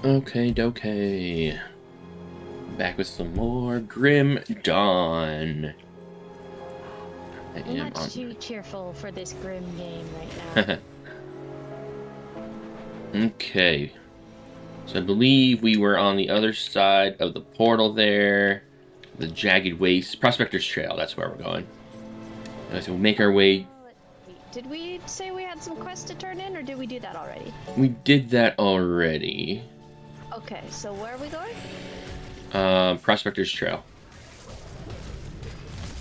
Okay, dokay. Back with some more Grim Dawn. I am Much too cheerful for this grim game right on. Okay. So I believe we were on the other side of the portal there. The Jagged Waste. Prospector's Trail, that's where we're going. So we'll make our way. Wait, did we say we had some quests to turn in, or did we do that already? We did that already. Okay, so where are we going? Prospector's Trail.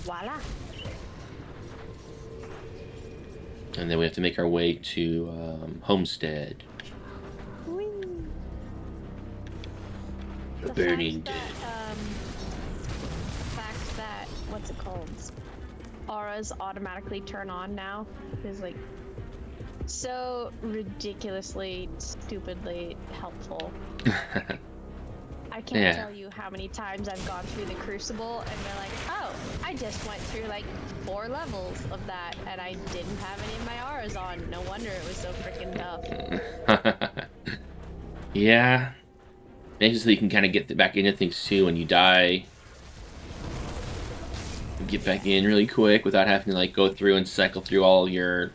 Voila. And then we have to make our way to Homestead. Whee. The Burning Dead. The fact that, what's it called? Auras automatically turn on now is like so ridiculously, stupidly helpful. I can't tell you how many times I've gone through the Crucible and they're like, oh, I just went through like 4 levels of that and I didn't have any of my auras on. No wonder it was so freaking tough. Yeah. Makes it so you can kind of get back into things too when you die. Get back in really quick without having to like go through and cycle through all your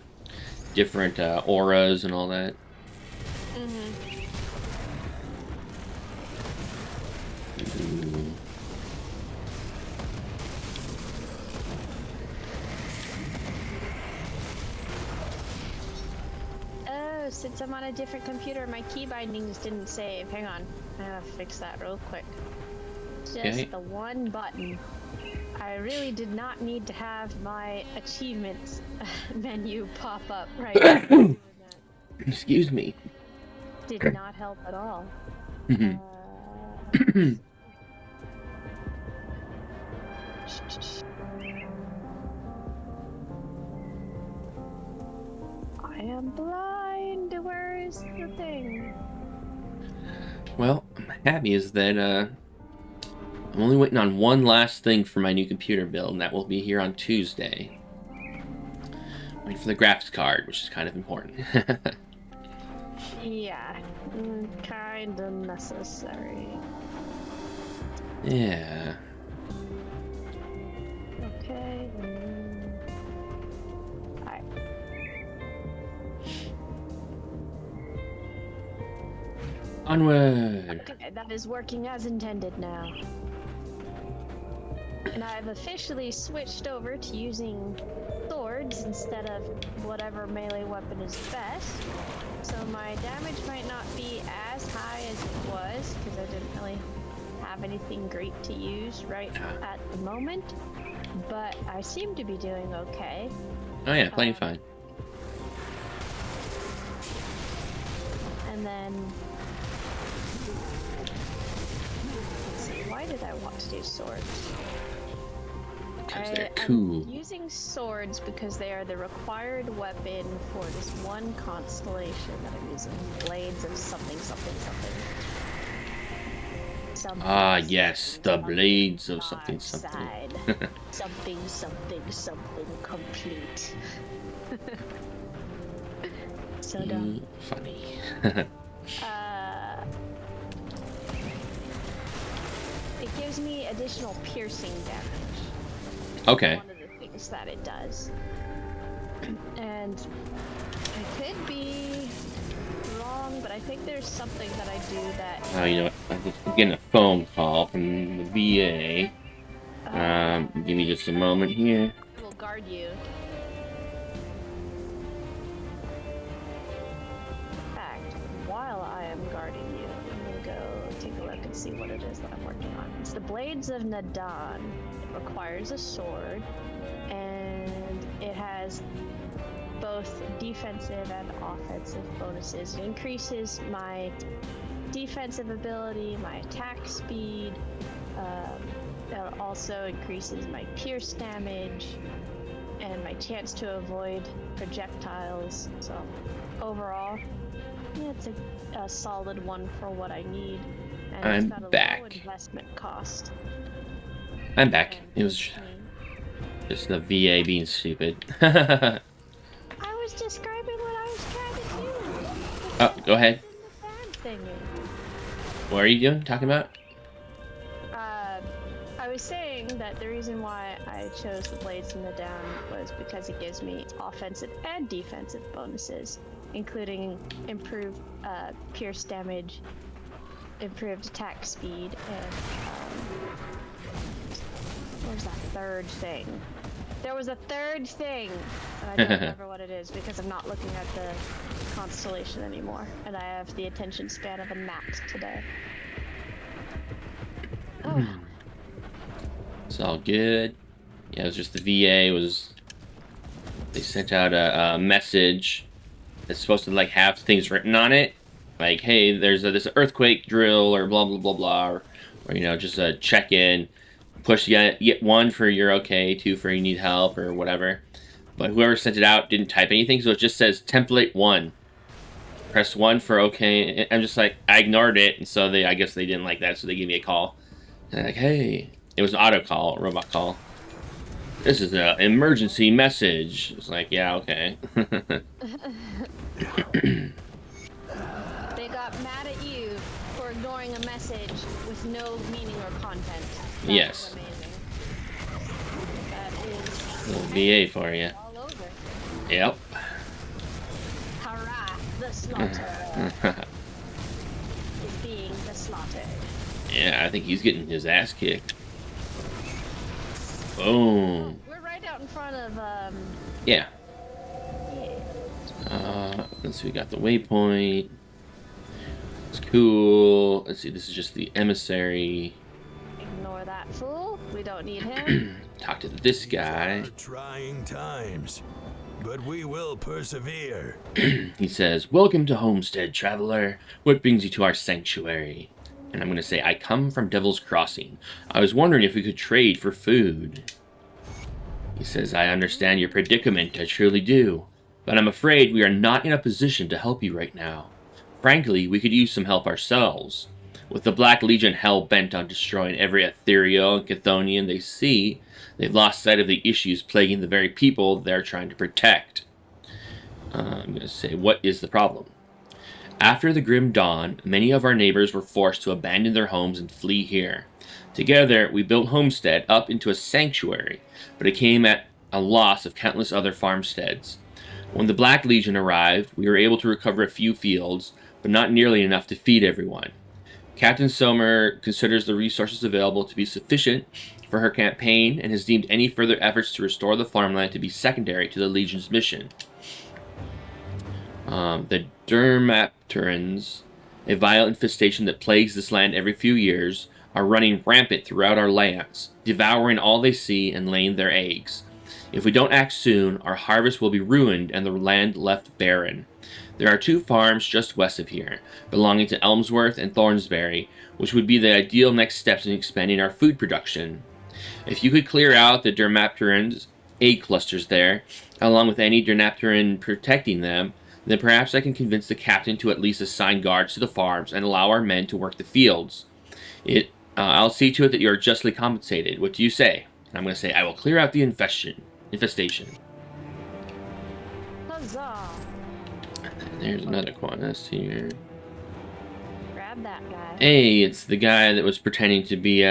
different auras and all that. Oh, since I'm on a different computer, my key bindings didn't save. Hang on, I gotta fix that real quick. Just the one button. I really did not need to have my achievements menu pop up right now. Excuse me. Did not help at all. I am blind. Where is the thing? Well, I'm happy is that I'm only waiting on one last thing for my new computer build, and that will be here on Tuesday. Waiting for the graphics card, which is kind of important. Yeah, kind of necessary. Yeah. Okay. Alright. Onward! Okay, that is working as intended now. And I've officially switched over to using swords instead of whatever melee weapon is best. So my damage might not be as high as it was, because I didn't really have anything great to use right at the moment. But I seem to be doing okay. Oh yeah, plenty fine. And then... let's see, why did I want to do swords? Because they're cool. I'm using swords because they are the required weapon for this one constellation that I'm using. Blades of something, something, something. Ah, yes, the blades of something, something. Something, something, something complete. So dumb. Funny. It gives me additional piercing damage. Okay. One of the things that it does. And I could be wrong, but I think there's something that I do that... Oh, you know what? I'm just getting a phone call from the VA. Give me just a moment here. Will guard you. In fact, while I am guarding you, I'm gonna go take a look and see what it is that I'm working on. It's the Blades of Nadan. It requires a sword, and it has both defensive and offensive bonuses. It increases my defensive ability, my attack speed. It also increases my pierce damage and my chance to avoid projectiles. So overall, yeah, it's a solid one for what I need. And it's got a low investment cost. I'm back. It was just the VA being stupid. I was describing what I was trying to do. Oh, go ahead. What are you doing? Talking about? I was saying that the reason why I chose the Blades in the Down was because it gives me offensive and defensive bonuses, including improved pierce damage, improved attack speed, and what was that third thing? There was a third thing, and I don't remember what it is because I'm not looking at the constellation anymore, and I have the attention span of a gnat today. Oh. It's all good. Yeah, it was just the VA they sent out a message that's supposed to like have things written on it, like, hey, there's this earthquake drill or blah blah blah blah, or you know, just a check in, push yet 1 for you're okay, 2 for you need help or whatever. But whoever sent it out didn't type anything, so it just says template 1. Press 1 for okay. I'm just like, I ignored it, and so I guess they didn't like that, so they gave me a call. And they're like, hey, it was an auto call, robot call. This is an emergency message. It's like, yeah, okay. They got mad at you for ignoring a message with no meaning or content. That yes. Is little VA for you. all over. Yep. Hurrah! The slaughter is being the slaughtered. Yeah, I think he's getting his ass kicked. Boom. We're right out in front of Yeah. Yeah. Let's see, we got the waypoint. It's cool. Let's see, this is just the emissary. Ignore that fool. We don't need him. Talk to this guy. Trying times, but we will persevere. He says, welcome to Homestead, traveler. What brings you to our sanctuary? And I'm going to say, I come from Devil's Crossing. I was wondering if we could trade for food. He says, I understand your predicament, I truly do. But I'm afraid we are not in a position to help you right now. Frankly, we could use some help ourselves. With the Black Legion hell-bent on destroying every ethereal and Chthonian they see, they've lost sight of the issues plaguing the very people they're trying to protect. I'm going to say, what is the problem? After the grim dawn, many of our neighbors were forced to abandon their homes and flee here. Together, we built Homestead up into a sanctuary, but it came at a loss of countless other farmsteads. When the Black Legion arrived, we were able to recover a few fields, but not nearly enough to feed everyone. Captain Sommer considers the resources available to be sufficient for her campaign and has deemed any further efforts to restore the farmland to be secondary to the Legion's mission. The Dermapterans, a vile infestation that plagues this land every few years, are running rampant throughout our lands, devouring all they see and laying their eggs. If we don't act soon, our harvest will be ruined and the land left barren. There are 2 farms just west of here, belonging to Elmsworth and Thornsbury, which would be the ideal next steps in expanding our food production. If you could clear out the Dermapterans' egg clusters there, along with any Dermapteran protecting them, then perhaps I can convince the captain to at least assign guards to the farms and allow our men to work the fields. I'll see to it that you are justly compensated. What do you say? And I'm going to say, I will clear out the infestation. Huzzah! There's another Qantas here. Grab that guy. Hey, it's the guy that was pretending to be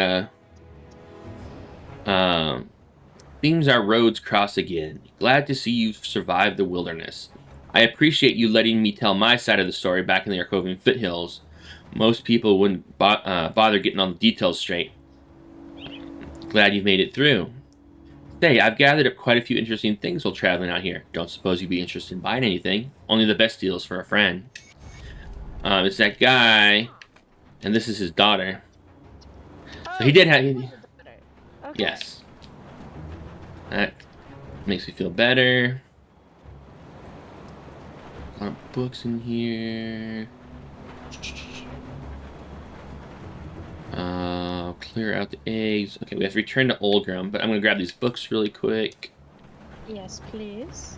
Seems our roads cross again. Glad to see you've survived the wilderness. I appreciate you letting me tell my side of the story back in the Arkovian foothills. Most people wouldn't bother getting all the details straight. Glad you've made it through. Say, I've gathered up quite a few interesting things while traveling out here. Don't suppose you'd be interested in buying anything. Only the best deals for a friend. It's that guy, and this is his daughter. So he did have... Okay. Yes. That makes me feel better. A lot of books in here. Clear out the eggs. Okay, we have to return to Olgrim, but I'm gonna grab these books really quick. Yes, please.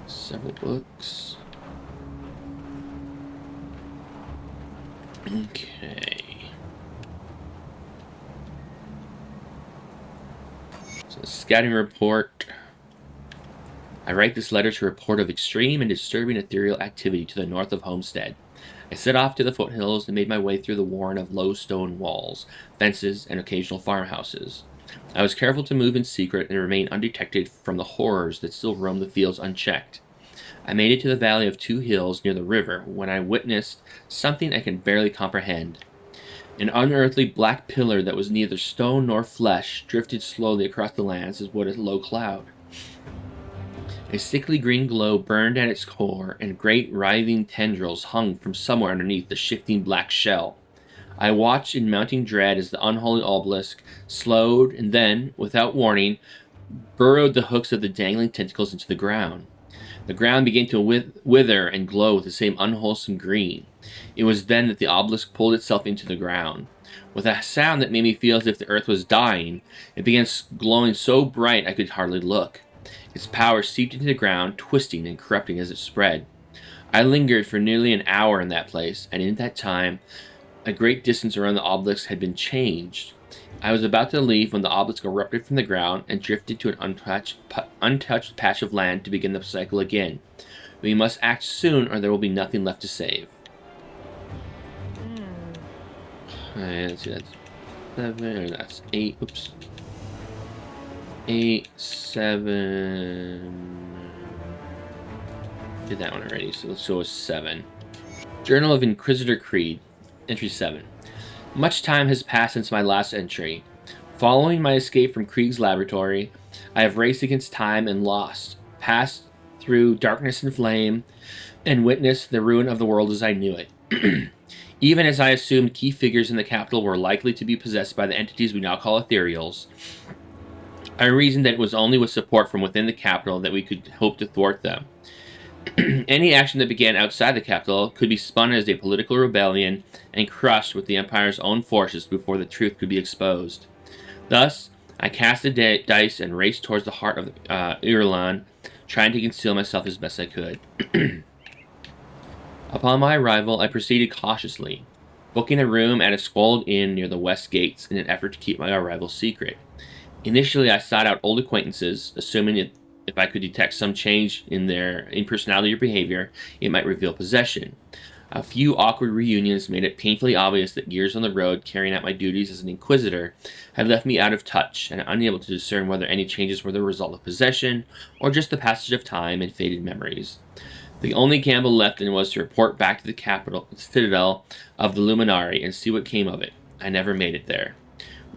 Several books. Okay. So, scouting report. I write this letter to report of extreme and disturbing ethereal activity to the north of Homestead. I set off to the foothills and made my way through the warren of low stone walls, fences, and occasional farmhouses. I was careful to move in secret and remain undetected from the horrors that still roam the fields unchecked. I made it to the valley of 2 hills near the river when I witnessed something I can barely comprehend. An unearthly black pillar that was neither stone nor flesh drifted slowly across the lands as would a low cloud. A sickly green glow burned at its core, and great writhing tendrils hung from somewhere underneath the shifting black shell. I watched in mounting dread as the unholy obelisk slowed and then, without warning, burrowed the hooks of the dangling tentacles into the ground. The ground began to wither and glow with the same unwholesome green. It was then that the obelisk pulled itself into the ground. With a sound that made me feel as if the earth was dying, it began glowing so bright I could hardly look. Its power seeped into the ground, twisting and corrupting as it spread. I lingered for nearly an hour in that place, and in that time, a great distance around the obelisk had been changed. I was about to leave when the obelisk erupted from the ground and drifted to an untouched patch of land to begin the cycle again. We must act soon, or there will be nothing left to save. Let's see, that's 7, or that's 8, oops. 8, 7... Did that one already, so let's go with 7. Journal of Inquisitor Creed, Entry 7. Much time has passed since my last entry. Following my escape from Krieg's laboratory, I have raced against time and lost, passed through darkness and flame, and witnessed the ruin of the world as I knew it. Even as I assumed key figures in the capital were likely to be possessed by the entities we now call ethereals, I reasoned that it was only with support from within the capital that we could hope to thwart them. Any action that began outside the capital could be spun as a political rebellion and crushed with the Empire's own forces before the truth could be exposed. Thus, I cast the dice and raced towards the heart of Irulan, trying to conceal myself as best I could. Upon my arrival, I proceeded cautiously, booking a room at a squalid inn near the west gates in an effort to keep my arrival secret. Initially, I sought out old acquaintances, assuming that if I could detect some change in their personality or behavior, it might reveal possession. A few awkward reunions made it painfully obvious that years on the road carrying out my duties as an inquisitor had left me out of touch and unable to discern whether any changes were the result of possession or just the passage of time and faded memories. The only gamble left was to report back to the citadel of the Luminari and see what came of it. I never made it there.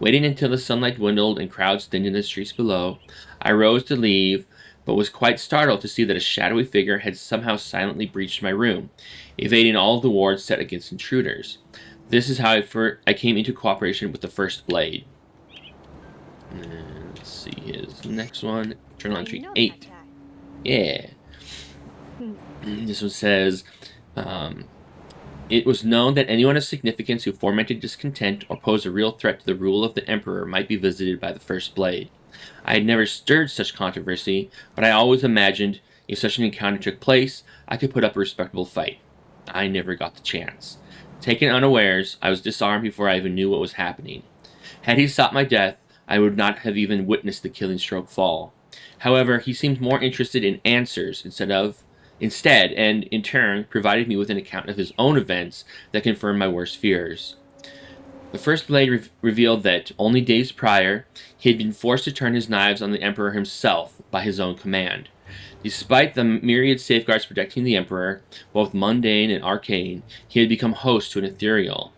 Waiting until the sunlight dwindled and crowds thinned in the streets below, I rose to leave, but was quite startled to see that a shadowy figure had somehow silently breached my room, evading all of the wards set against intruders. This is how I came into cooperation with the First Blade. Let's see his next one. Journal entry 8. Yeah. This one says, it was known that anyone of significance who fomented discontent or posed a real threat to the rule of the Emperor might be visited by the First Blade. I had never stirred such controversy, but I always imagined if such an encounter took place, I could put up a respectable fight. I never got the chance. Taken unawares, I was disarmed before I even knew what was happening. Had he sought my death, I would not have even witnessed the killing stroke fall. However, he seemed more interested in answers instead, and in turn provided me with an account of his own events that confirmed my worst fears. The First Blade revealed that, only days prior, he had been forced to turn his knives on the Emperor himself by his own command. Despite the myriad safeguards protecting the Emperor, both mundane and arcane, he had become host to an ethereal.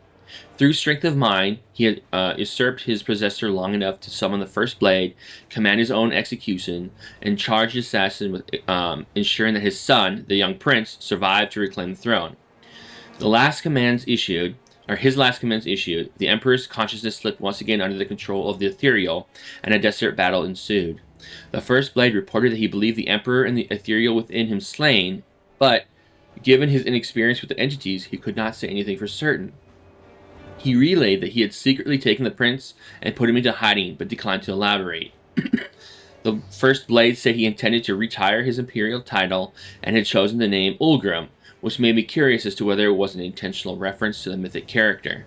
Through strength of mind, he had usurped his possessor long enough to summon the First Blade, command his own execution, and charge the assassin with ensuring that his son, the young prince, survived to reclaim the throne. His last commands issued, the Emperor's consciousness slipped once again under the control of the ethereal, and a desperate battle ensued. The First Blade reported that he believed the Emperor and the ethereal within him slain, but, given his inexperience with the entities, he could not say anything for certain. He relayed that he had secretly taken the prince and put him into hiding, but declined to elaborate. The First Blade said he intended to retire his imperial title and had chosen the name Ulgrim, which made me curious as to whether it was an intentional reference to the mythic character.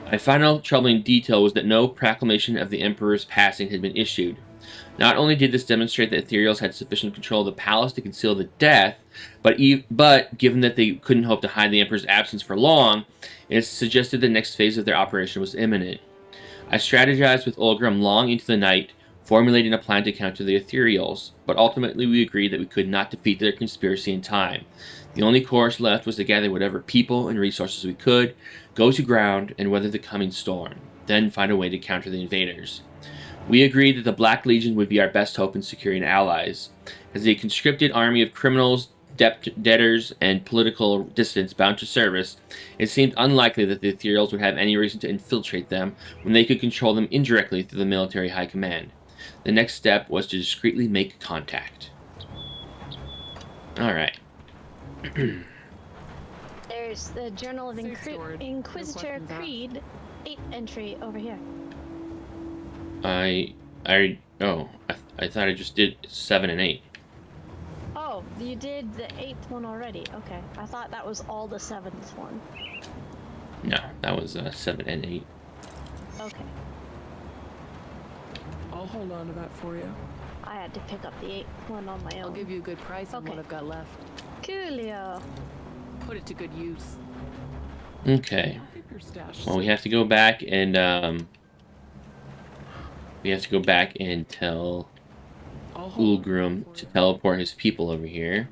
My final troubling detail was that no proclamation of the Emperor's passing had been issued. Not only did this demonstrate that Ethereals had sufficient control of the palace to conceal the death, but given that they couldn't hope to hide the Emperor's absence for long, it suggested the next phase of their operation was imminent. I strategized with Ulgrim long into the night, formulating a plan to counter the Ethereals, but ultimately we agreed that we could not defeat their conspiracy in time. The only course left was to gather whatever people and resources we could, go to ground, and weather the coming storm, then find a way to counter the invaders. We agreed that the Black Legion would be our best hope in securing allies. As a conscripted army of criminals, debtors, and political dissidents bound to service, it seemed unlikely that the Ethereals would have any reason to infiltrate them when they could control them indirectly through the military high command. The next step was to discreetly make contact. Alright. There's the Journal of Inquisitor Creed 8 entry over here. I thought I just did 7 and 8. Oh, you did the 8th one already. Okay. I thought that was all the 7th one. No, that was 7 and 8. Okay. I'll hold on to that for you. I had to pick up the 8th one on my own. I'll give you a good price on what I've got left. Coolio. Put it to good use. Okay. I'll keep your stash. Well, we have to go back and tell Ulgrim to teleport his people over here.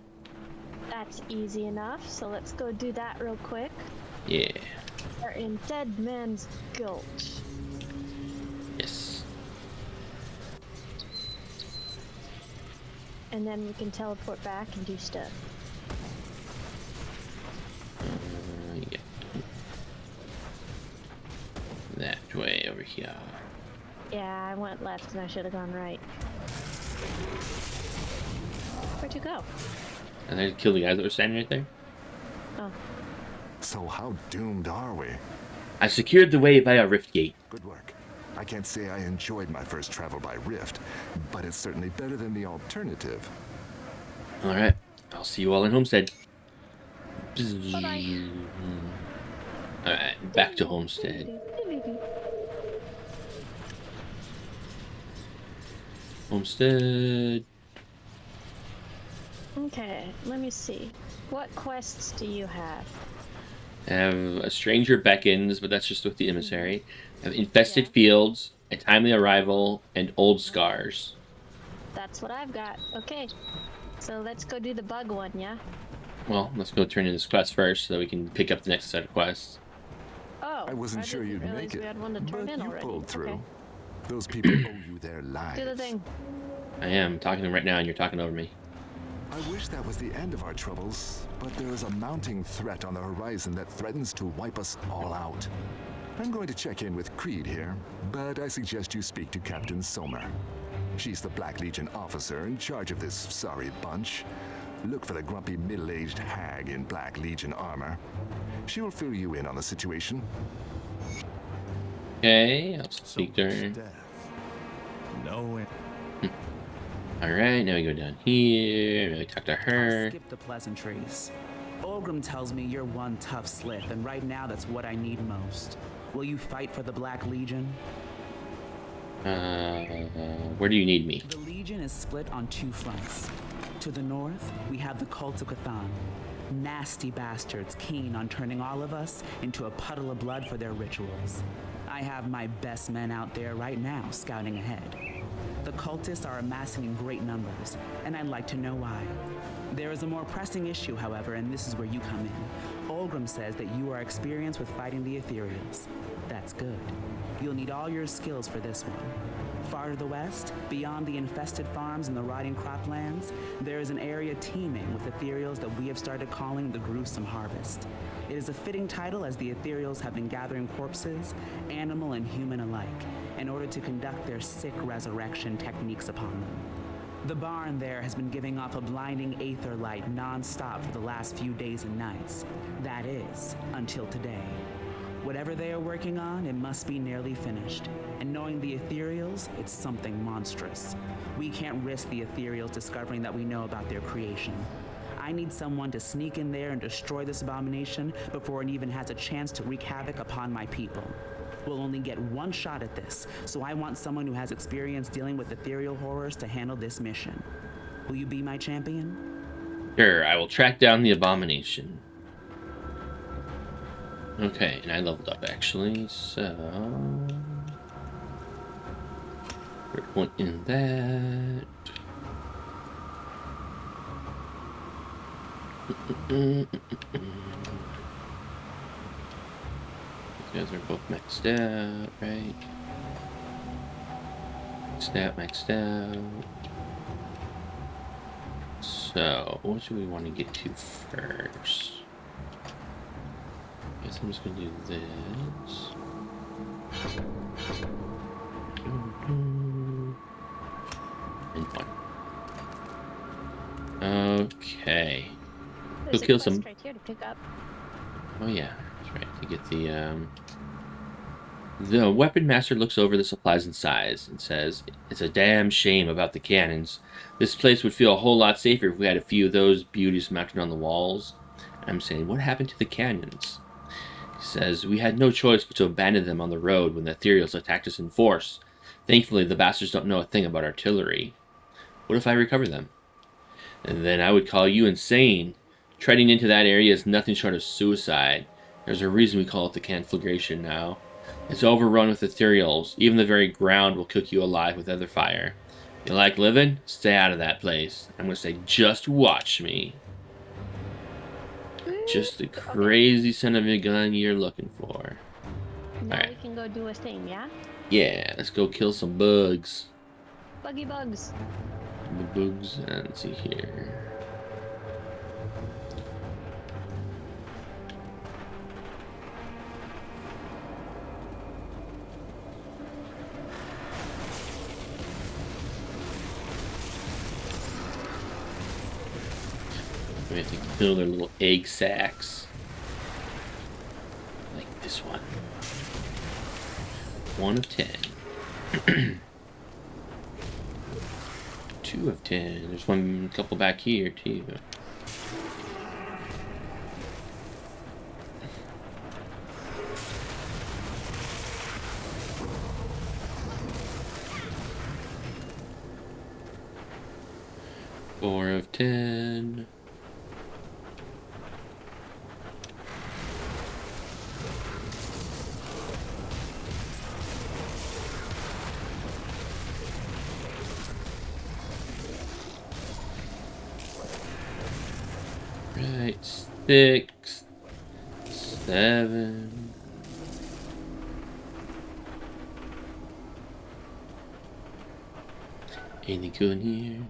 That's easy enough, so let's go do that real quick. Yeah. We're in Dead Man's Gulch. Yes. And then we can teleport back and do stuff. Yeah. That way over here. Yeah, I went left and I should have gone right. Where'd you go? And I killed the guys that were standing right there. Oh. So how doomed are we? I secured the way via Rift Gate. Good work. I can't say I enjoyed my first travel by Rift, but it's certainly better than the alternative. Alright. I'll see you all in Homestead. Bye-bye. Alright, back to Homestead. Homestead. Okay, let me see. What quests do you have? I have a stranger beckons, but that's just with the emissary. I have infested fields, a timely arrival, and old scars. That's what I've got. Okay, so let's go do the bug one, yeah? Well, let's go turn in this quest first so that we can pick up the next set of quests. Oh, I wasn't sure didn't you'd realize make we it, had one to turn but in you already. pulled through. Okay. Those people owe you their lives. Do the thing. I am talking to them right now, and you're talking over me. I wish that was the end of our troubles, but there is a mounting threat on the horizon that threatens to wipe us all out. I'm going to check in with Creed here, but I suggest you speak to Captain Sommer. She's the Black Legion officer in charge of this sorry bunch. Look for the grumpy middle-aged hag in Black Legion armor. She will fill you in on the situation. Okay, I'll speak to her. No. Alright, now we go down here. Now we talk to her. Skip the pleasantries. Ulgrim tells me you're one tough slip, and right now that's what I need most. Will you fight for the Black Legion? Where do you need me? The Legion is split on two fronts. To the north, we have the Cult of Cthon. Nasty bastards keen on turning all of us into a puddle of blood for their rituals. I have my best men out there right now scouting ahead. The cultists are amassing in great numbers, and I'd like to know why. There is a more pressing issue, however, and this is where you come in. Ulgrim says that you are experienced with fighting the Ethereals. That's good. You'll need all your skills for this one. Far to the west, beyond the infested farms and the rotting croplands, there is an area teeming with Ethereals that we have started calling the Gruesome Harvest. It is a fitting title as the Ethereals have been gathering corpses, animal and human alike, in order to conduct their sick resurrection techniques upon them. The barn there has been giving off a blinding aether light non-stop for the last few days and nights. That is, until today. Whatever they are working on, it must be nearly finished. And knowing the Ethereals, it's something monstrous. We can't risk the Ethereals discovering that we know about their creation. I need someone to sneak in there and destroy this abomination before it even has a chance to wreak havoc upon my people. We'll only get one shot at this, so I want someone who has experience dealing with ethereal horrors to handle this mission. Will you be my champion? Sure, I will track down the abomination. Okay, and I leveled up actually, so third one in that. These guys are both maxed out, right? Maxed out. So, what do we want to get to first? I guess I'm just gonna do this. And one. Okay. There's Go a kill quest some. right here to pick up. Oh yeah, that's right. To get the weapon master looks over the supplies and sighs and says, "It's a damn shame about the cannons. This place would feel a whole lot safer if we had a few of those beauties mounted on the walls." I'm saying, what happened to the cannons? He says, "We had no choice but to abandon them on the road when the ethereals attacked us in force. Thankfully, the bastards don't know a thing about artillery. What if I recover them? And then I would call you insane. Treading into that area is nothing short of suicide. There's a reason we call it the conflagration now. It's overrun with ethereals. Even the very ground will cook you alive with other fire. You like living? Stay out of that place. I'm going to say, just watch me." Just the crazy son of a gun you're looking for. Now Alright. we can go do a thing, yeah? Yeah, let's go kill some bugs. Buggy bugs. The bugs, and let's see here. We have to kill their little egg sacs. Like this one. 1 of 10. 2 of 10. There's one couple back here too. Four of 10. Right, 6, 7. Anything good in here?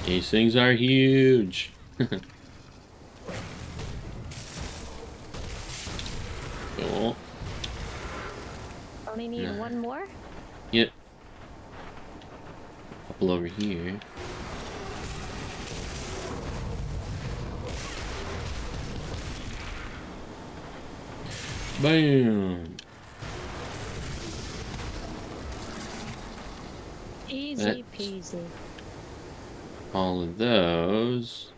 These things are huge. Cool. Only need Nah. one more? Yep. Couple over here. Bam. Easy That's- peasy. All of those.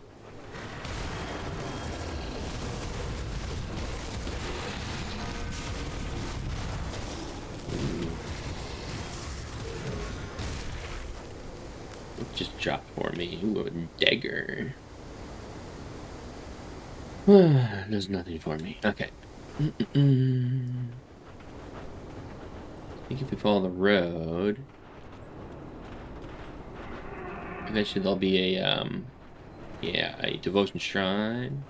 Ooh. It just dropped for me. Ooh, a dagger. Does nothing for me. Okay. I think if we follow the road, eventually there'll be a a devotion shrine.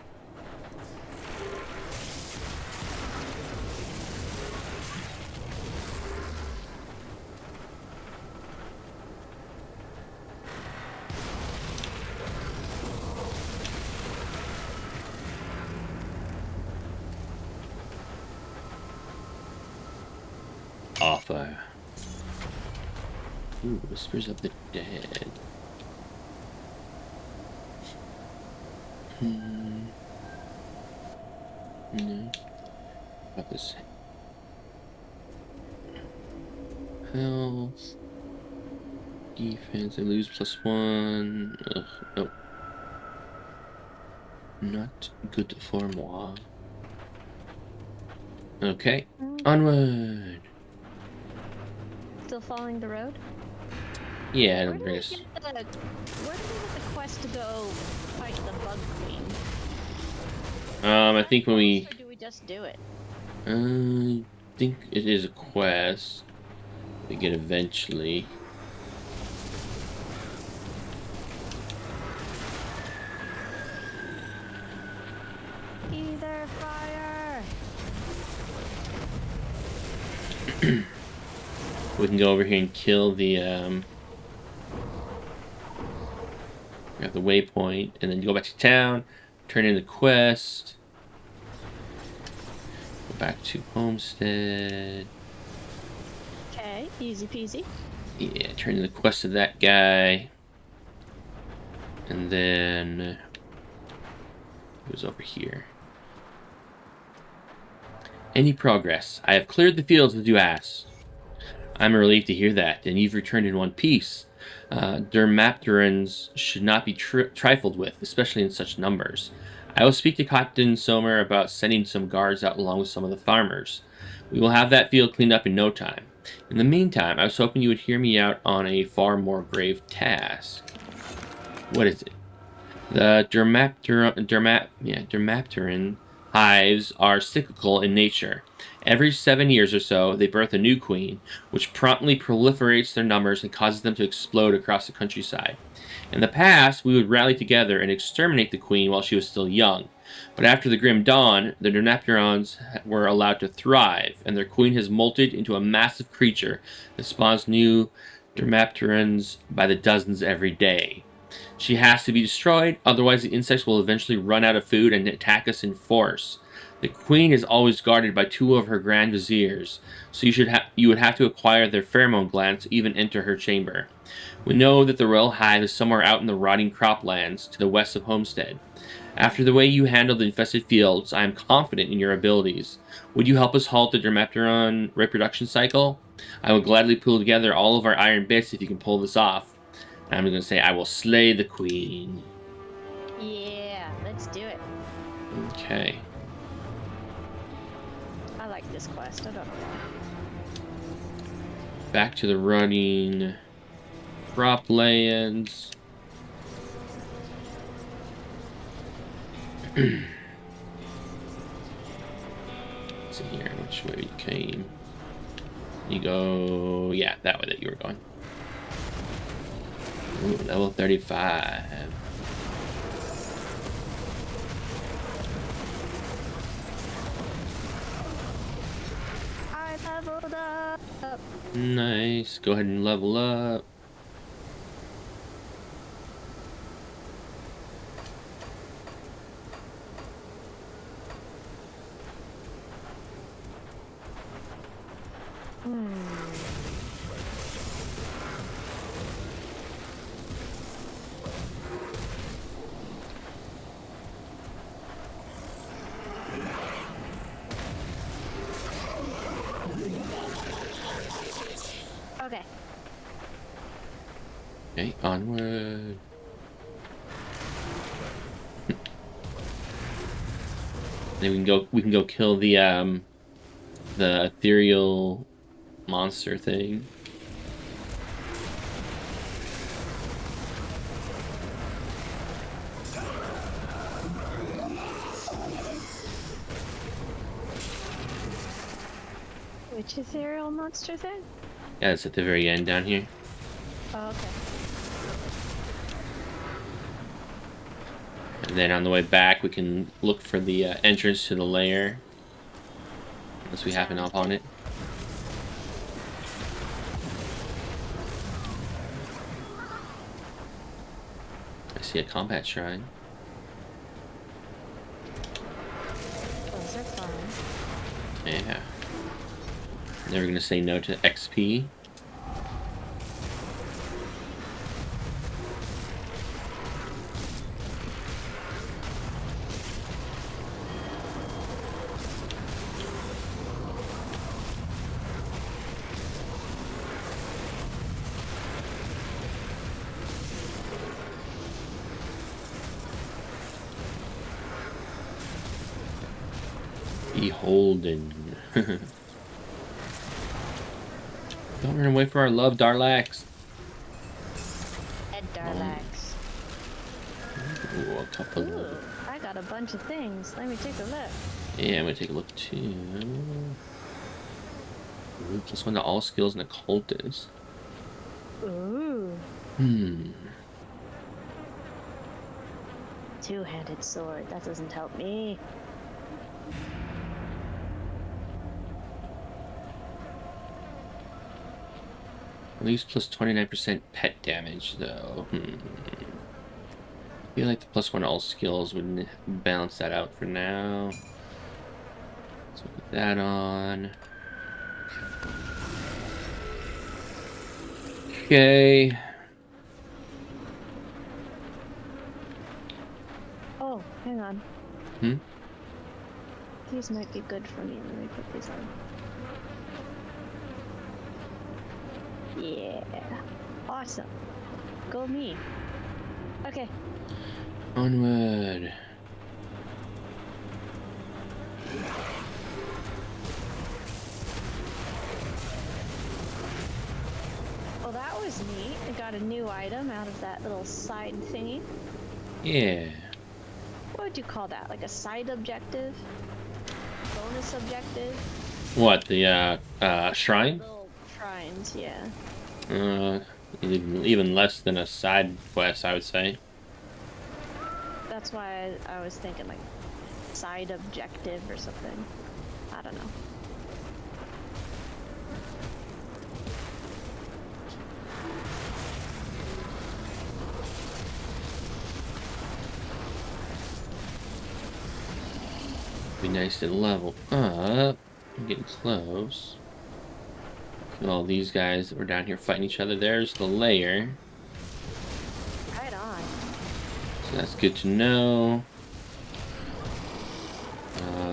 Offer. Ooh, Whispers of the Dead. No. About this. health. Defense, I lose +1. Ugh, nope. Not good for moi. Okay, onward. Still following the road? Yeah, Where it'll did bring we us. get the quest to go fight the Bug Queen? I think when we. Or do we just do it? I think it is a quest we get eventually. Either fire! We can go over here and kill the we have the waypoint, and then you go back to town, turn in the quest, go back to Homestead. Okay, easy peasy. Yeah, turn in the quest of that guy, and then it was over here. Any progress? I have cleared the fields as you asked. I'm relieved to hear that, and you've returned in one piece. Dermapterans should not be trifled with, especially in such numbers. I will speak to Captain Somer about sending some guards out along with some of the farmers. We will have that field cleaned up in no time. In the meantime, I was hoping you would hear me out on a far more grave task. What is it? The Dermapteran hives are cyclical in nature. Every 7 years or so, they birth a new queen, which promptly proliferates their numbers and causes them to explode across the countryside. In the past, we would rally together and exterminate the queen while she was still young. But after the Grim Dawn, the Dermapterans were allowed to thrive, and their queen has molted into a massive creature that spawns new Dermapterans by the dozens every day. She has to be destroyed, otherwise the insects will eventually run out of food and attack us in force. The queen is always guarded by 2 of her grand viziers, so you would have to acquire their pheromone glands to even enter her chamber. We know that the royal hive is somewhere out in the rotting croplands to the west of Homestead. After the way you handled the infested fields, I am confident in your abilities. Would you help us halt the Dermapteran reproduction cycle? I will gladly pull together all of our iron bits if you can pull this off. I'm going to say I will slay the queen. Yeah, let's do it. Okay. I like this quest, I don't know why. Back to the running croplands. Let's see here, which way you came. You go, yeah, that way that you were going. Ooh, level 35. I leveled up! Nice. Go ahead and level up. Okay. Okay, onward. Then we can go kill the ethereal monster thing. Which ethereal monster thing? Yeah, it's at the very end down here. Oh, okay. And then on the way back, we can look for the entrance to the lair. Unless we happen upon it. I see a combat shrine. Those are fun. Yeah. Never gonna say no to XP. Beholden. Don't run away from our love, Darlax. Ed Darlax. Ooh, a couple. Ooh, I got a bunch of things. Let me take a look. Yeah, I'm gonna take a look too. Ooh, +1 to all skills and occultist. Ooh. Hmm. Two-handed sword. That doesn't help me. At least plus 29% pet damage, though. I feel like the +1 to all skills would balance that out for now. So put that on. Okay. Oh, hang on. Hmm? These might be good for me. Let me put these on. Yeah. Awesome. Go me. Okay. Onward. Well, that was neat. I got a new item out of that little side thingy. Yeah. What would you call that? Like a side objective? Bonus objective? What, the shrine? Little shrines, yeah. Even less than a side quest, I would say. That's why I was thinking like side objective or something. I don't know. Be nice to level up. I'm getting close. Kill all these guys that were down here fighting each other. There's the lair. Right on. So that's good to know.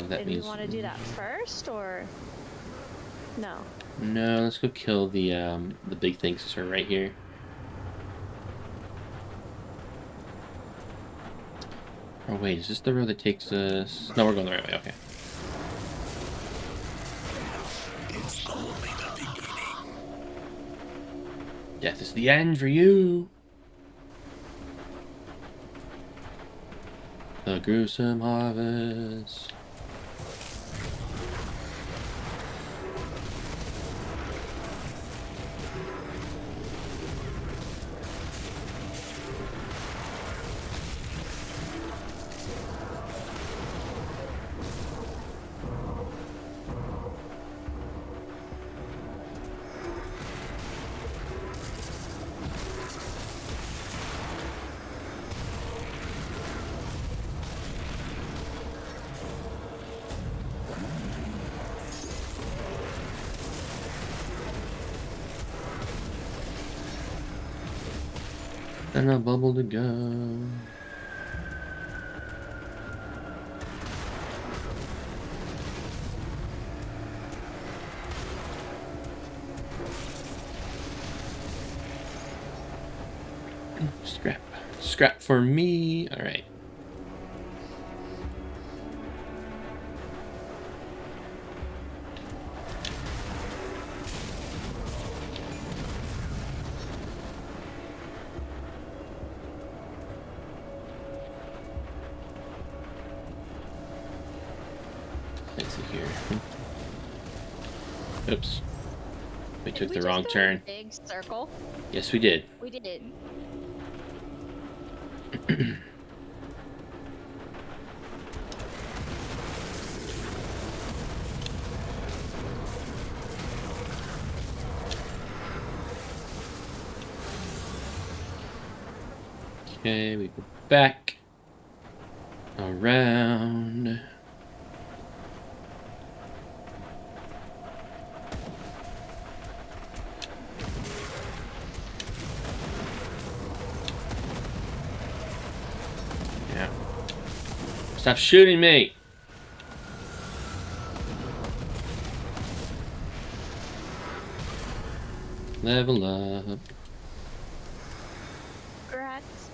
That Did means we want to do that first or no? no. Let's go kill the big things that are right here. Oh wait, is this the road that takes us? No, we're going the right way. Okay. It's only the beginning. Death is the end for you. The gruesome harvest. And a bubble to go. Scrap. Scrap for me. All right. Let's see here. Oops. We took the wrong turn. Big circle. Yes, we did. We did. Okay, we go back. Around. Yeah. Stop shooting me! Level up. Rats.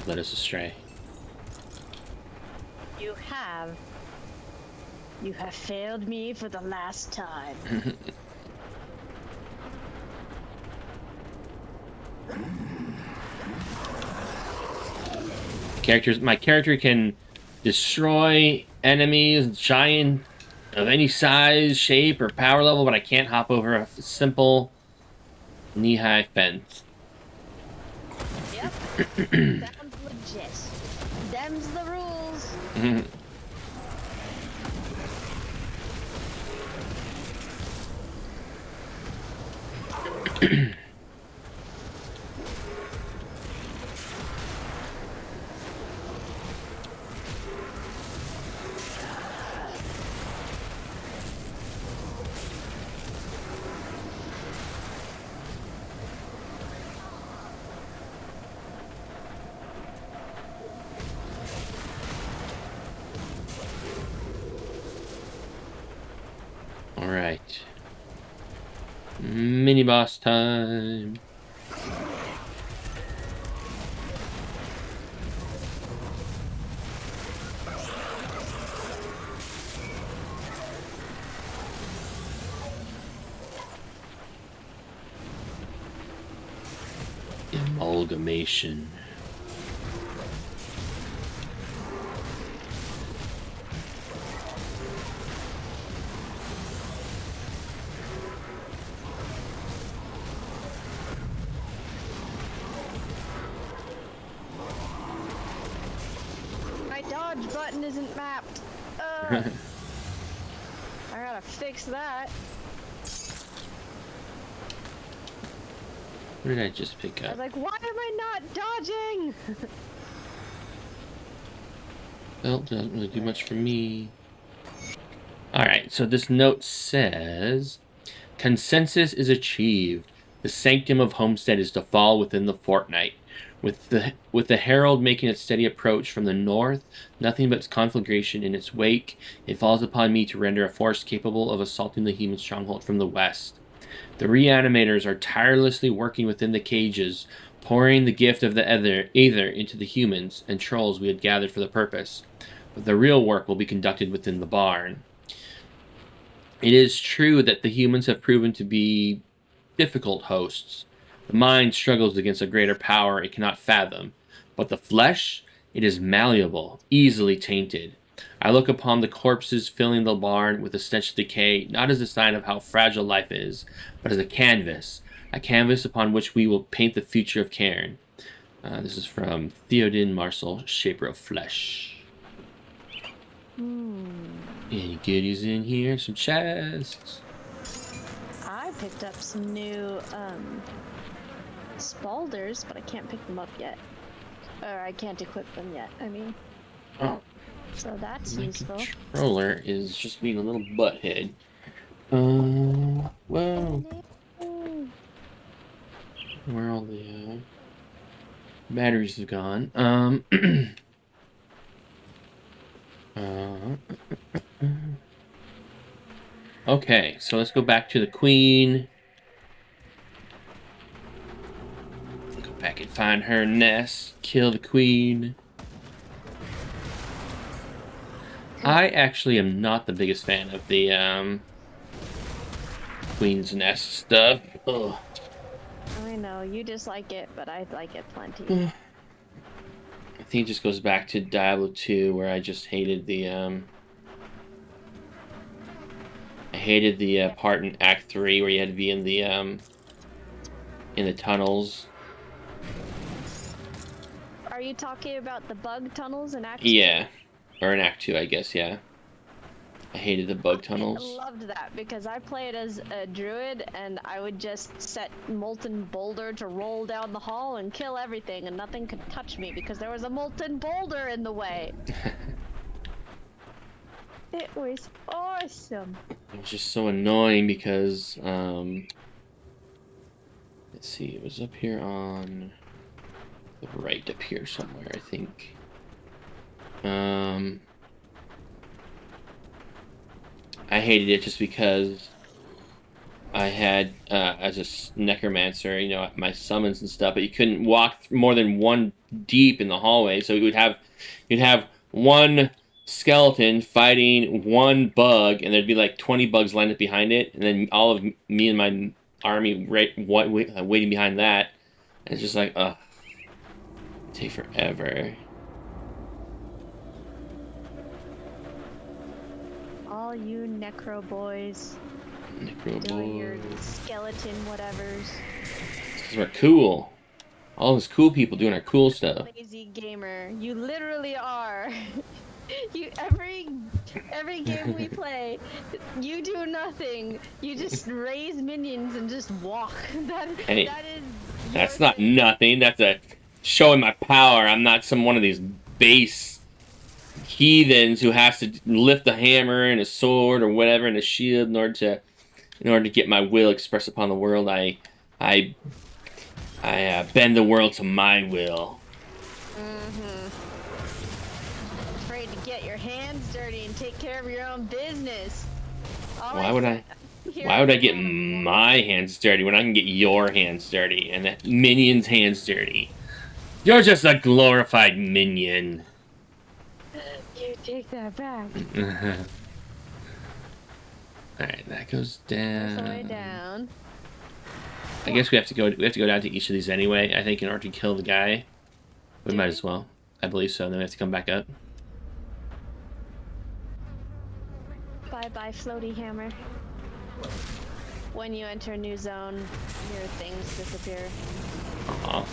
have led us astray. You have. You have failed me for the last time. My character can destroy enemies, giant of any size, shape, or power level, but I can't hop over a simple knee-high fence. Yep. Sounds legit. Them's the rules. Alright. Mini boss time. Amalgamation. My dodge button isn't mapped. I gotta fix that. What did I just pick I up? was like, why am I not dodging? Well, doesn't really do much for me. Alright, so this note says, consensus is achieved. The sanctum of Homestead is to fall within the fortnight. With the herald making its steady approach from the north, nothing but conflagration in its wake, it falls upon me to render a force capable of assaulting the human stronghold from the west. The reanimators are tirelessly working within the cages, pouring the gift of the aether into the humans and trolls we had gathered for the purpose. But the real work will be conducted within the barn. It is true that the humans have proven to be difficult hosts. The mind struggles against a greater power it cannot fathom, but the flesh, it is malleable, easily tainted. I look upon the corpses filling the barn with a stench of decay, not as a sign of how fragile life is, but as a canvas upon which we will paint the future of Cairn. This is from Theoden Marcel, Shaper of Flesh. Any goodies in here? Some chests. I picked up some new spalders, but I can't pick them up yet. Or I can't equip them yet, I mean. Oh, So that's my useful. controller is just being a little butthead. Whoa. Where all the batteries have gone. Okay, so let's go back to the Queen. Go back and find her nest. Kill the Queen. I actually am not the biggest fan of the Queen's Nest stuff. Ugh. I know, you dislike it, but I like it plenty. I think it just goes back to Diablo 2, where I just hated the part in Act 3 where you had to be in the tunnels. Are you talking about the bug tunnels in Act 2? Yeah, or in Act 2, I guess. Yeah, I hated the bug I tunnels. loved that because I played as a druid and I would just set molten boulder to roll down the hall and kill everything and nothing could touch me because there was a molten boulder in the way. It was awesome. It was just so annoying because let's see, it was up here on the right, up here somewhere, I think. I hated it just because I had, as a necromancer, you know, my summons and stuff, but you couldn't walk more than one deep in the hallway. So you'd have one skeleton fighting one bug, and there'd be like 20 bugs lined up behind it, and then all of me and my army waiting behind that. And it's just like, take forever. All you necro boys doing your skeleton whatevers. Because we're cool. All those cool people doing our cool stuff. Lazy gamer, you literally are. You every game we play, you do nothing. You just raise minions and just walk. Hey, that is. That's not nothing. That's a showing my power. I'm not one of these base heathens who has to lift a hammer and a sword or whatever and a shield in order to get my will expressed upon the world. I bend the world to my will. Afraid to get your hands dirty and take care of your own business. Why would I get my hands dirty when I can get your hands dirty and the minion's hands dirty? You're just a glorified minion. You take that back. Alright, that goes down. All the way down. I guess we have to go down to each of these anyway, I think, in order to kill the guy. We might as well. I believe so, and then we have to come back up. Bye-bye, floaty hammer. When you enter a new zone, your things disappear. Aw.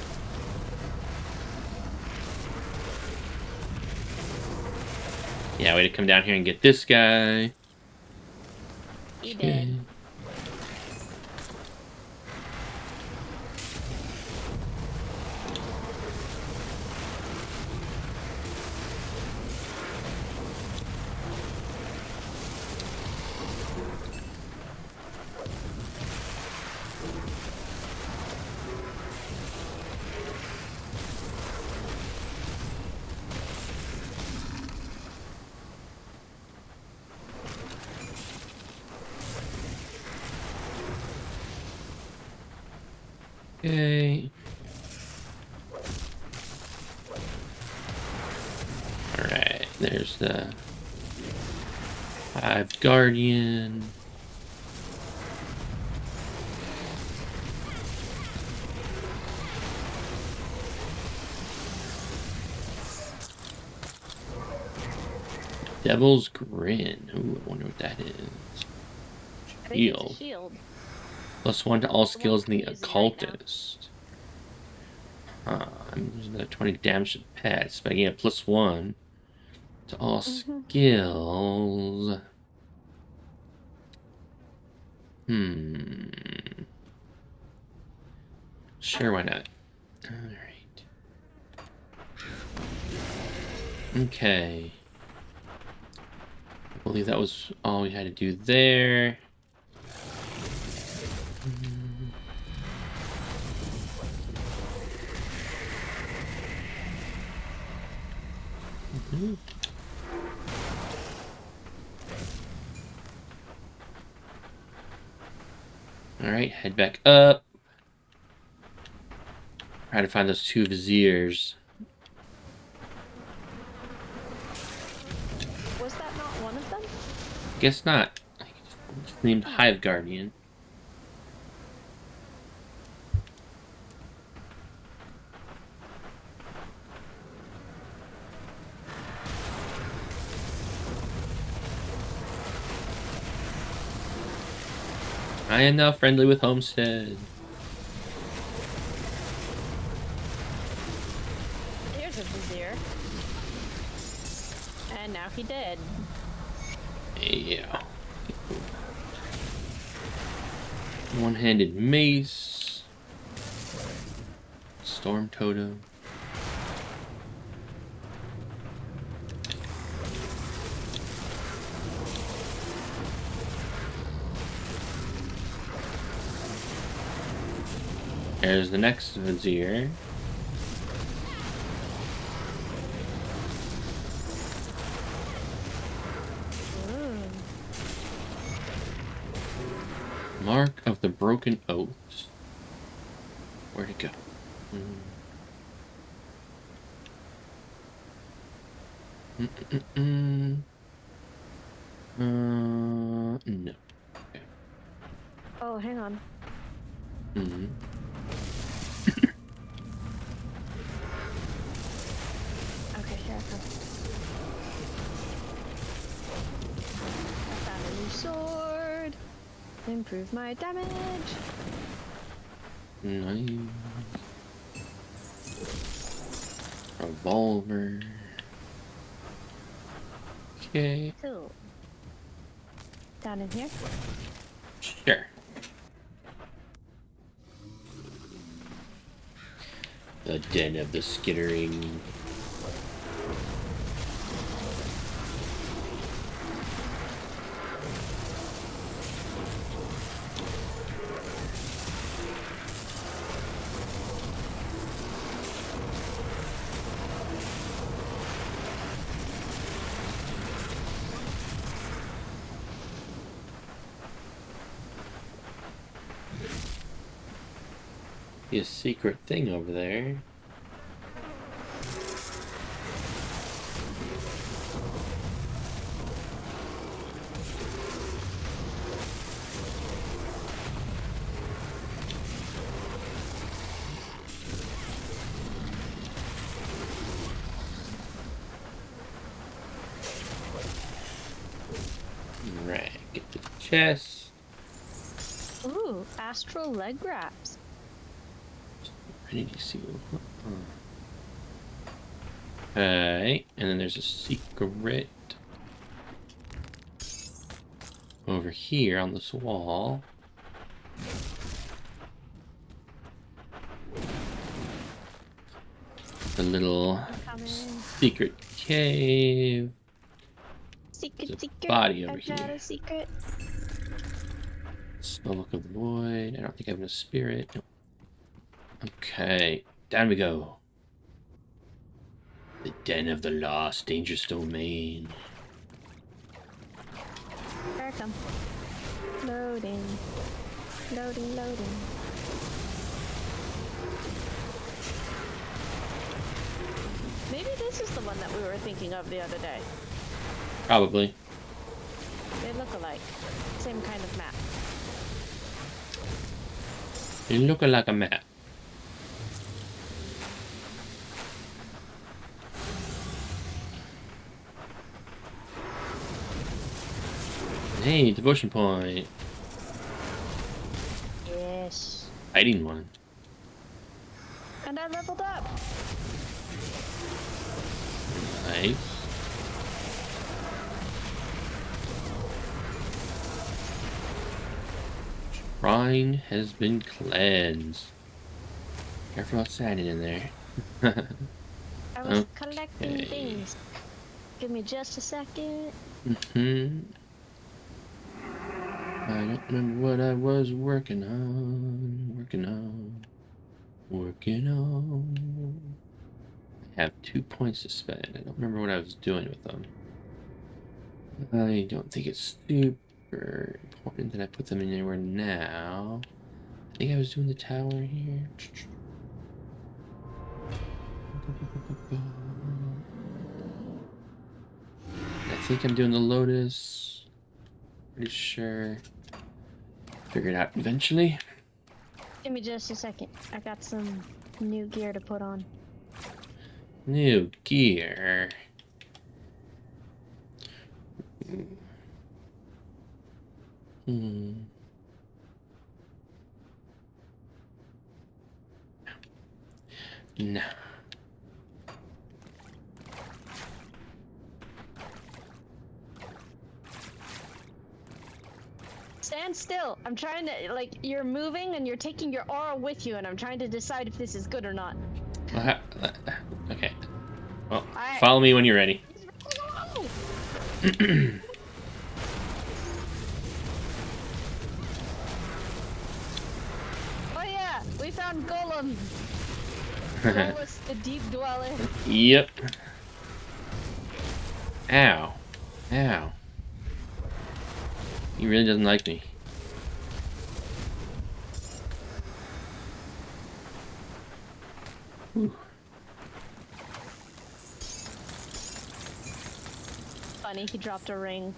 Yeah, way to come down here and get this guy. He did. Okay. Alright, there's the Hive Guardian. Devil's Grin. Ooh, I wonder what that is. I think it's a shield. +1 to all skills in the using right now. occultist. I'm using the 20 damage to pets, but I get a +1 to all skills. Sure, why not? Alright. Okay. I believe that was all we had to do there. Alright, head back up. Try to find those 2 viziers. Was that not one of them? Guess not. Just named Hive Guardian. I am now friendly with Homestead. Here's a vizier. And now he did. Yeah. One-handed mace. Storm totem. There's the next vizier. Mark of the Broken Oaths. Where'd it go? No. Oh, hang on. Mm-hmm. Okay, here I come. I found a new sword. Improve my damage. Nice. Revolver. Okay. Cool. Down in here. Sure. The den of the skittering. Be a secret thing over there. Right, get the chest. Ooh, astral leg wraps. I need to see. Okay, and then there's a secret over here on this wall. The little Coming. secret cave. Secret, There's a secret. body over I've got here. a secret. Spellbook of the Void. I don't think I have a spirit. Nope. Okay, down we go. The Den of the Lost, dangerous domain. Here I come. Loading. Loading, loading. Maybe this is the one that we were thinking of the other day. Probably. They look alike. Same kind of map. They look like a map. Hey, devotion point. Yes. Hiding one. And I leveled up. Nice. Shrine has been cleansed. Careful outside in there. I was Okay. collecting things. Give me just a second. I don't remember what I was working on. I have 2 points to spend. I don't remember what I was doing with them. I don't think it's super important that I put them in anywhere now. I think I was doing the tower here. I think I'm doing the Lotus. Pretty sure. Figure it out eventually. Give me just a second. I got some new gear to put on. New gear. Hmm. No. Stand still. I'm trying to, like, you're moving and you're taking your aura with you, and I'm trying to decide if this is good or not. Okay. Well, Alright. follow me when you're ready. Oh yeah, we found Golem. Golem, the deep dweller. Yep. Ow. Ow. He really doesn't like me. Whew. funny. He dropped a ring.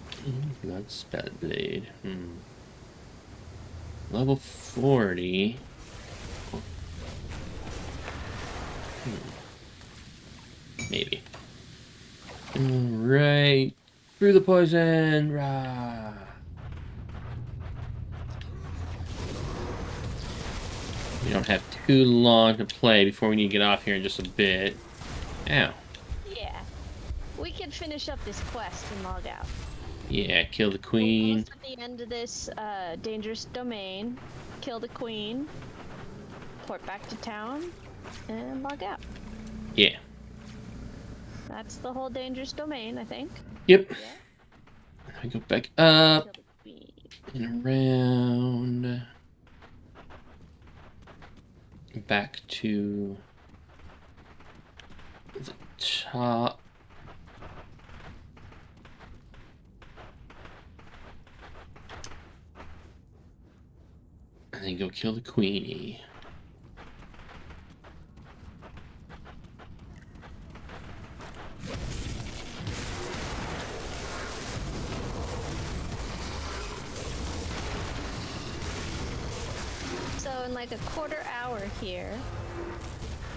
Blood Spell Blade. Level 40. Maybe. Alright. Through the poison. Rah. We don't have too long to play before we need to get off here in just a bit. Ow. Yeah. We can finish up this quest and log out. Yeah, kill the We'll queen. post at the end of this dangerous domain, kill the queen, port back to town, and log out. Yeah. That's the whole dangerous domain, I think. Yep. Yeah. I go back up Kill the queen. and around. Back to the top. And then go kill the queenie. So in like a quarter hour here,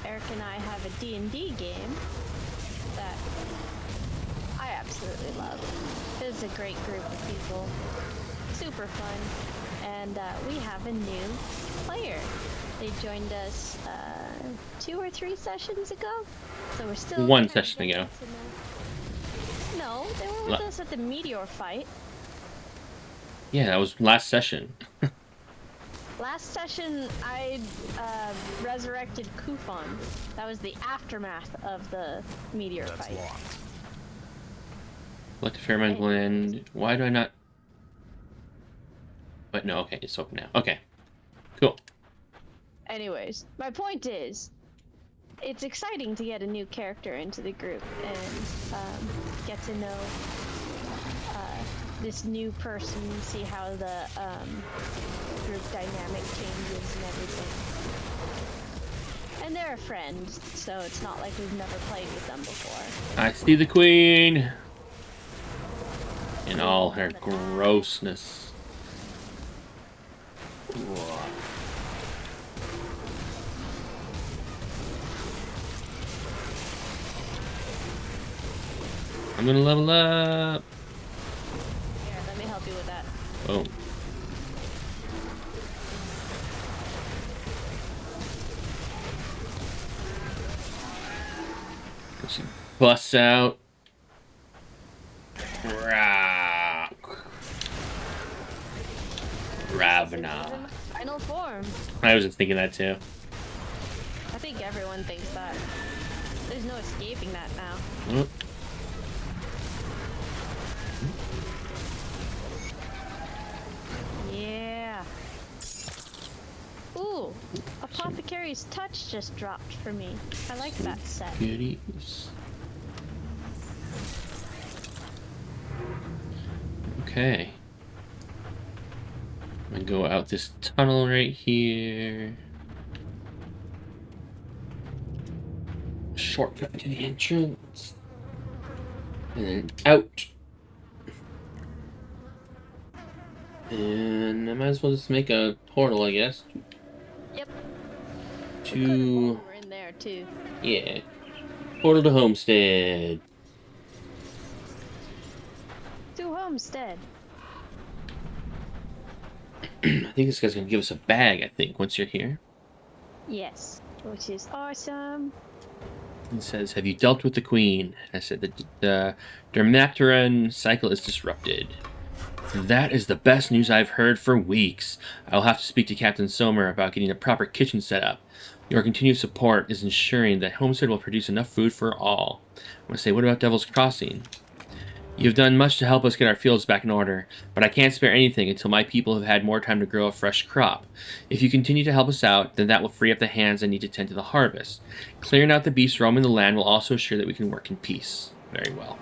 Eric and I have a D&D game that I absolutely love. It's a great group of people. Super fun. And we have a new player. They joined us 2 or 3 sessions ago. So we're still One kinda session getting ago. to know. No, they were with us at the meteor fight. Yeah, that was last session. Last session, I resurrected Kufon. That was the aftermath of the meteor That's fight. locked. Select a pheromone gland. Why do I not? But no, okay, it's open now. Okay, cool. Anyways, my point is, it's exciting to get a new character into the group and get to know this new person, see how the group dynamic changes and everything. And they're a friend, so it's not like we've never played with them before. I see the queen in all her grossness. Whoa. I'm gonna level up. Here, let me help you with that. Oh. She busts out. Ravana. Final form. I was just thinking that too. I think everyone thinks that. There's no escaping that now. Oh. Yeah. Ooh, Apothecary's Touch just dropped for me. I like that set. Goodies. Okay. I'm gonna go out this tunnel right here. Shortcut to the entrance. And then out. And I might as well just make a portal, I guess. Yep. To... We're in there too. Yeah. Portal to Homestead. To Homestead. I think this guy's gonna give us a bag, I think, once you're here. Yes. Which is awesome. It says, have you dealt with the queen? I said that the Dermapteran cycle is disrupted. That is the best news I've heard for weeks. I'll have to speak to Captain Somer about getting a proper kitchen set up. Your continued support is ensuring that Homestead will produce enough food for all. I want to say, what about Devil's Crossing? You've done much to help us get our fields back in order, but I can't spare anything until my people have had more time to grow a fresh crop. If you continue to help us out, then that will free up the hands I need to tend to the harvest. Clearing out the beasts roaming the land will also ensure that we can work in peace. Very well.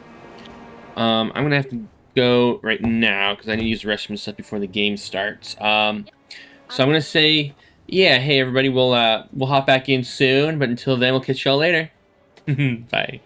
I'm going to have to go right now, because I need to use the restroom and stuff before the game starts. So I'm going to say, yeah, hey everybody, we'll hop back in soon, but until then, we'll catch y'all later. Bye.